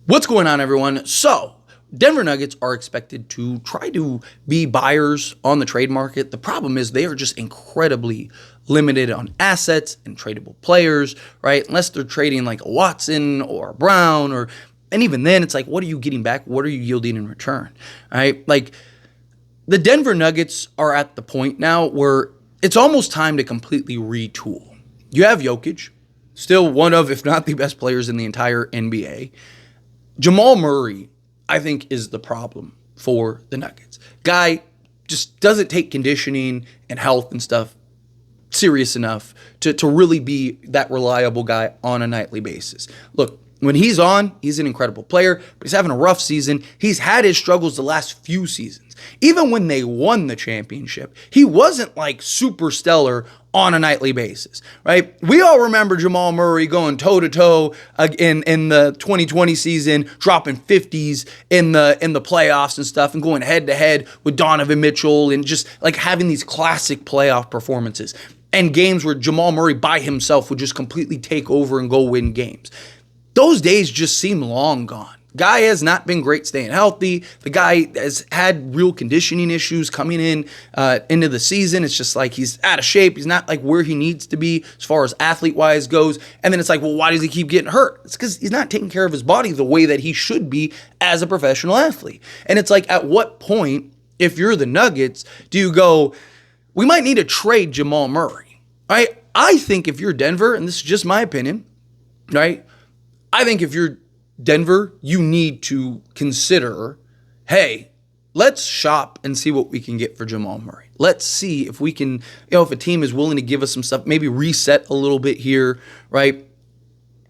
What's going on, everyone? So, Denver Nuggets are expected to try to be buyers on the trade market. The problem is they are just incredibly limited on assets and tradable players, right? Unless they're trading like a Watson or a Brown, and even then, it's like, what are you getting back? What are you yielding in return, right? Like, the Denver Nuggets are at the point now where it's almost time to completely retool. You have Jokic, still one of, if not the best players in the entire NBA. Jamal Murray, I think, is the problem for the Nuggets. Guy just doesn't take conditioning and health and stuff serious enough to really be that reliable guy on a nightly basis. Look, when he's on, he's an incredible player, but he's having a rough season. He's had his struggles the last few seasons. Even when they won the championship, he wasn't like super stellar on a nightly basis, right? We all remember Jamal Murray going toe-to-toe in the 2020 season, dropping 50s in the playoffs and stuff, and going head-to-head with Donovan Mitchell and just like having these classic playoff performances and games where Jamal Murray by himself would just completely take over and go win games. Those days just seem long gone. Guy has not been great staying healthy. The guy has had real conditioning issues coming into the season. It's just like he's out of shape. He's not like where he needs to be as far as athlete-wise goes. And then it's like, well, why does he keep getting hurt? It's because he's not taking care of his body the way that he should be as a professional athlete. And it's like, at what point, if you're the Nuggets, do you go, we might need to trade Jamal Murray, right? I think if you're Denver, and this is just my opinion, right? I think if you're Denver, you need to consider, hey, let's shop and see what we can get for Jamal Murray. Let's see if we can, if a team is willing to give us some stuff, maybe reset a little bit here, right?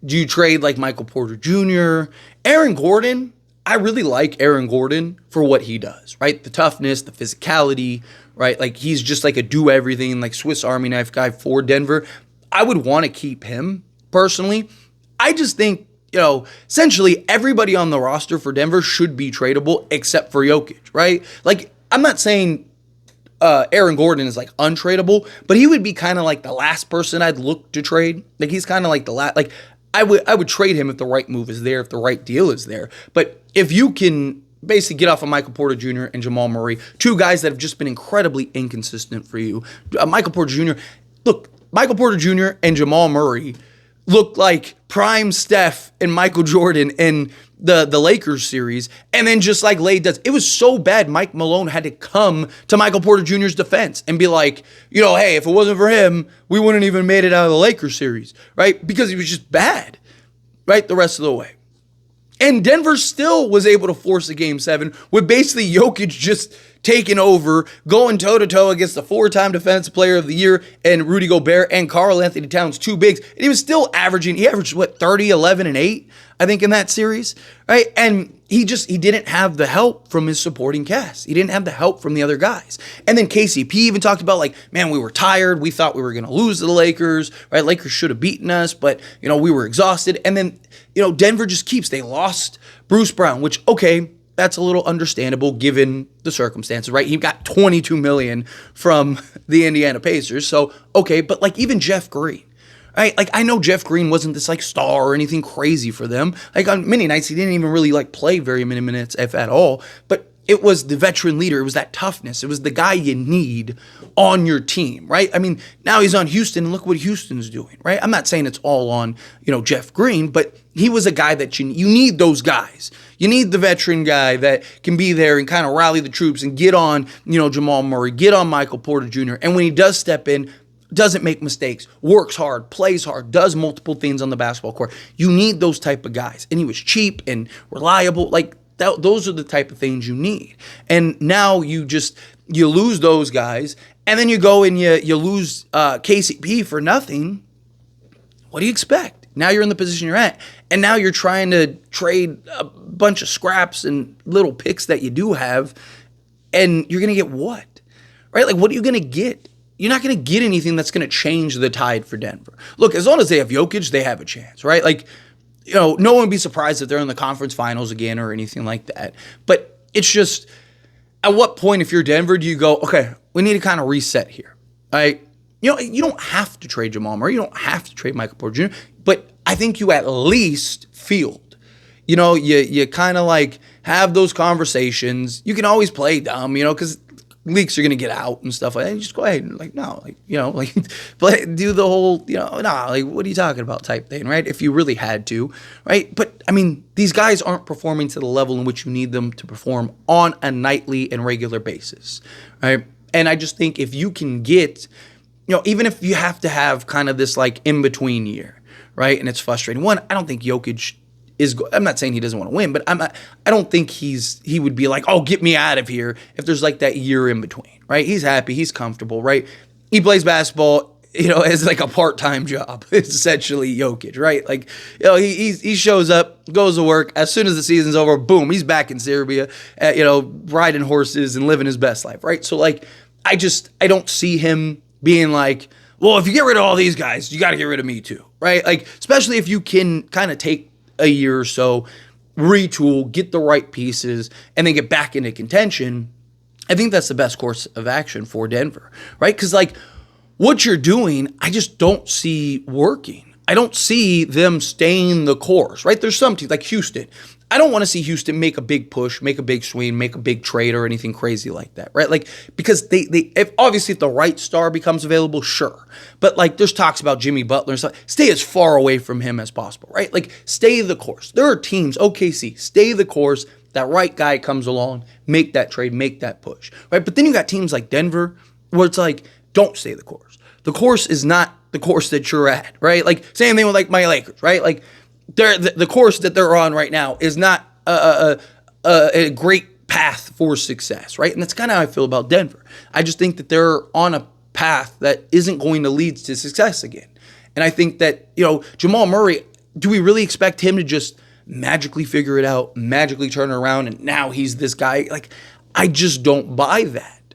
Do you trade like Michael Porter Jr.? Aaron Gordon, I really like Aaron Gordon for what he does, right? The toughness, the physicality, right? Like he's just like a do-everything, like Swiss Army knife guy for Denver. I would want to keep him personally. I just think, essentially everybody on the roster for Denver should be tradable except for Jokic, right? Like, I'm not saying Aaron Gordon is like untradeable, but he would be kind of like the last person I'd look to trade. Like, he's kind of like the last, like, I would trade him if the right move is there, if the right deal is there. But if you can basically get off of Michael Porter Jr. and Jamal Murray, two guys that have just been incredibly inconsistent for you. Michael Porter Jr., look, Michael Porter Jr. and Jamal Murray looked like prime Steph and Michael Jordan in the Lakers series, and then just like laid does. It was so bad, Mike Malone had to come to Michael Porter Jr.'s defense and be like, hey, if it wasn't for him, we wouldn't even made it out of the Lakers series, right? Because he was just bad, right, the rest of the way. And Denver still was able to force a Game 7 with basically Jokic just taking over, going toe-to-toe against the four-time Defensive Player of the Year and Rudy Gobert and Karl Anthony Towns, two bigs. And he was still he averaged, 30, 11, and 8, I think, in that series, right? And he didn't have the help from his supporting cast. He didn't have the help from the other guys. And then KCP even talked about, like, man, we were tired. We thought we were going to lose to the Lakers, right? Lakers should have beaten us, but, we were exhausted. And then, Denver just they lost Bruce Brown, which, okay, that's a little understandable given the circumstances, right? He got $22 million from the Indiana Pacers. So, okay, but like even Jeff Green, right? Like I know Jeff Green wasn't this like star or anything crazy for them. Like on many nights, he didn't even really like play very many minutes, if at all. But it was the veteran leader. It was that toughness. It was the guy you need on your team, right? I mean, now he's on Houston, and look what Houston's doing, right? I'm not saying it's all on, Jeff Green, but he was a guy that you need those guys. You need the veteran guy that can be there and kind of rally the troops and get on, Jamal Murray, get on Michael Porter Jr. And when he does step in, doesn't make mistakes, works hard, plays hard, does multiple things on the basketball court. You need those type of guys. And he was cheap and reliable. Like, those are the type of things you need. And now you lose those guys, and then you go and you lose KCP for nothing. What do you expect? Now you're in the position you're at, and now you're trying to trade a bunch of scraps and little picks that you do have, and you're going to get what? Right? Like, what are you going to get? You're not going to get anything that's going to change the tide for Denver. Look, as long as they have Jokic, they have a chance, right? Like, no one would be surprised if they're in the conference finals again or anything like that. But it's just, at what point, if you're Denver, do you go, okay, we need to kind of reset here, right? You don't have to trade Jamal Murray. You don't have to trade Michael Porter Jr., but I think you at least field you kind of like have those conversations. You can always play dumb, because leaks are going to get out and stuff like that. You just go ahead and do the whole, what are you talking about type thing, right? If you really had to, right? But I mean, these guys aren't performing to the level in which you need them to perform on a nightly and regular basis, right? And I just think if you can get, even if you have to have kind of this like in between year, right? And it's frustrating. One, I don't think Jokic I'm not saying he doesn't want to win, but I don't think he would be like, oh, get me out of here if there's like that year in between, right? He's happy, he's comfortable, right? He plays basketball, as like a part-time job. It's essentially Jokic, right? Like, he shows up, goes to work. As soon as the season's over, boom, he's back in Serbia, riding horses and living his best life, right? So like, I don't see him being like, well, if you get rid of all these guys, you got to get rid of me too, right? Like, especially if you can kind of take a year or so, retool, get the right pieces, and then get back into contention. I think that's the best course of action for Denver, right? Because like what you're doing, I just don't see working. I don't see them staying the course, right? There's some teams like Houston. I don't want to see Houston make a big push, make a big swing, make a big trade or anything crazy like that, right? Like, because if the right star becomes available, sure. But like, there's talks about Jimmy Butler and stuff. Stay as far away from him as possible, right? Like, stay the course. There are teams, OKC, stay the course. That right guy comes along, make that trade, make that push, right? But then you got teams like Denver where it's like, don't stay the course. The course is not the course that you're at, right? Like, same thing with like my Lakers, right? Like, the course that they're on right now is not a great path for success, right? And that's kind of how I feel about Denver. I just think that they're on a path that isn't going to lead to success again. And I think that, Jamal Murray, do we really expect him to just magically figure it out, magically turn it around, and now he's this guy? Like, I just don't buy that,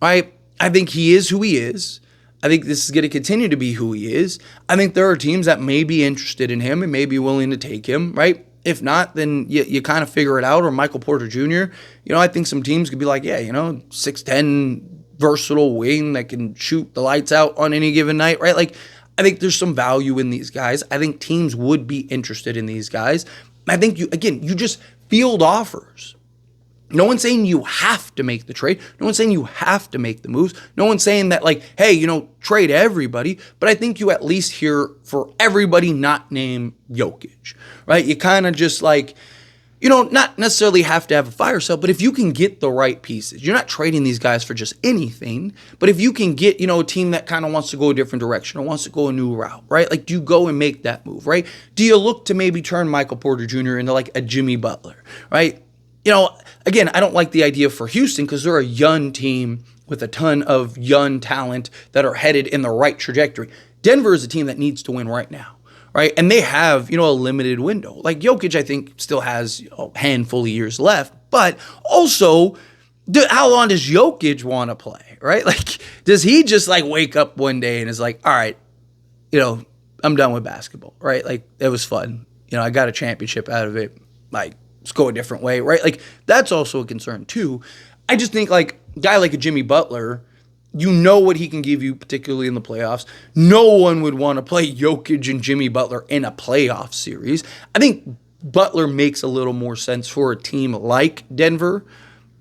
right? I think he is who he is. I think this is going to continue to be who he is. I think there are teams that may be interested in him and may be willing to take him, right? If not, then you kind of figure it out. Or Michael Porter Jr., I think some teams could be like, yeah, 6'10", versatile wing that can shoot the lights out on any given night, right? Like, I think there's some value in these guys. I think teams would be interested in these guys. I think you just field offers. No one's saying you have to make the trade. No one's saying you have to make the moves. No one's saying that like, hey, trade everybody. But I think you at least hear for everybody not named Jokic, right? You kind of just like, not necessarily have to have a fire sale, but if you can get the right pieces, you're not trading these guys for just anything. But if you can get, a team that kind of wants to go a different direction or wants to go a new route, right? Like, do you go and make that move, right? Do you look to maybe turn Michael Porter Jr. into like a Jimmy Butler, right? Again, I don't like the idea for Houston because they're a young team with a ton of young talent that are headed in the right trajectory. Denver is a team that needs to win right now, right? And they have, a limited window. Like Jokic, I think, still has a handful of years left. But also, how long does Jokic want to play, right? Like, does he just like wake up one day and is like, all right, I'm done with basketball, right? Like, it was fun. I got a championship out of it. Like, let's go a different way, right? Like, that's also a concern too. I just think like a guy like a Jimmy Butler, what he can give you, particularly in the playoffs. No one would want to play Jokic and Jimmy Butler in a playoff series. I think Butler makes a little more sense for a team like Denver,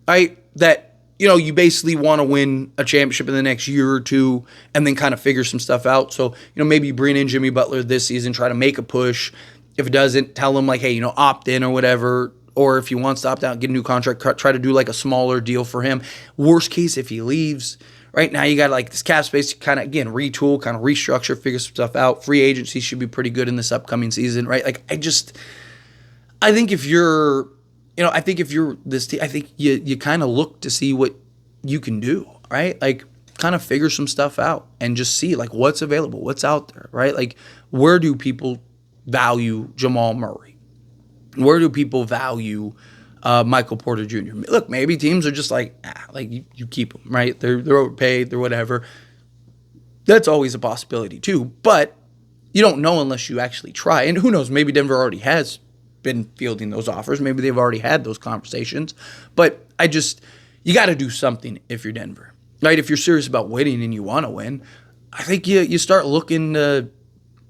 right? That, you basically want to win a championship in the next year or two and then kind of figure some stuff out. So, maybe bring in Jimmy Butler this season, try to make a push. If it doesn't, tell him like, hey, opt in or whatever. Or if he wants to opt out, get a new contract, try to do like a smaller deal for him. Worst case, if he leaves, right now you got like this cap space to kind of, again, retool, kind of restructure, figure some stuff out. Free agency should be pretty good in this upcoming season, right? Like, I think if you're this team, I think you kind of look to see what you can do, right? Like, kind of figure some stuff out and just see like what's available, what's out there, right? Like, where do people value Jamal Murray? Where do people value Michael Porter Jr.? Look, maybe teams are just like, you keep them, right? They're overpaid, they're whatever. That's always a possibility too, but you don't know unless you actually try. And who knows, maybe Denver already has been fielding those offers. Maybe they've already had those conversations. But you got to do something if you're Denver, right? If you're serious about winning and you want to win, I think you start looking to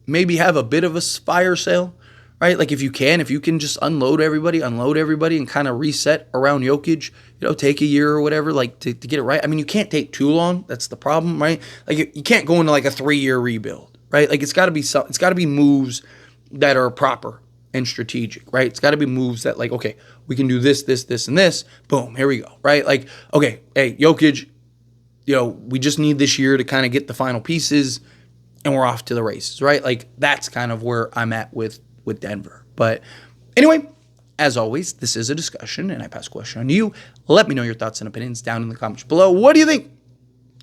maybe have a bit of a fire sale, right? Like if you can just unload everybody and kind of reset around Jokic, take a year or whatever, like to get it right. I mean, you can't take too long. That's the problem, right? Like you can't go into like a 3-year rebuild, right? Like it's got to be moves that are proper and strategic, right? It's got to be moves that like, okay, we can do this, this, this, and this. Boom, here we go, right? Like, okay, hey, Jokic, we just need this year to kind of get the final pieces and we're off to the races, right? Like that's kind of where I'm at with Denver. But anyway, as always, this is a discussion and I pass a question on to you. Let me know your thoughts and opinions down in the comments below. What do you think?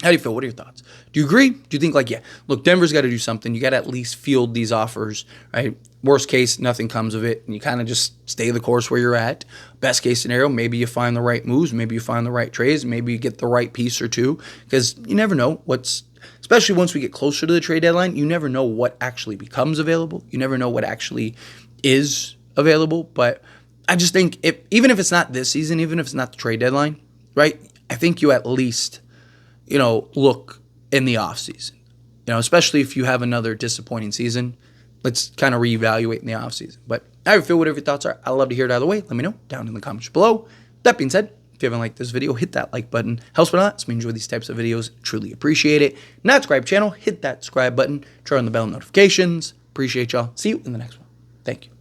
How do you feel? What are your thoughts? Do you agree? Do you think like, yeah, look, Denver's got to do something. You got to at least field these offers, right? Worst case, nothing comes of it, and you kind of just stay the course where you're at. Best case scenario, maybe you find the right moves, maybe you find the right trades, maybe you get the right piece or two, because you never know especially once we get closer to the trade deadline, you never know what actually becomes available. You never know what actually is available. But I just think even if it's not this season, even if it's not the trade deadline, right? I think you at least look in the offseason, especially if you have another disappointing season. Let's kind of reevaluate in the offseason. But I feel whatever your thoughts are. I'd love to hear it either way. Let me know down in the comments below. That being said, if you haven't liked this video, hit that like button. Helps me a lot. So we enjoy these types of videos. Truly appreciate it. Not subscribe channel, hit that subscribe button. Turn on the bell notifications. Appreciate y'all. See you in the next one. Thank you.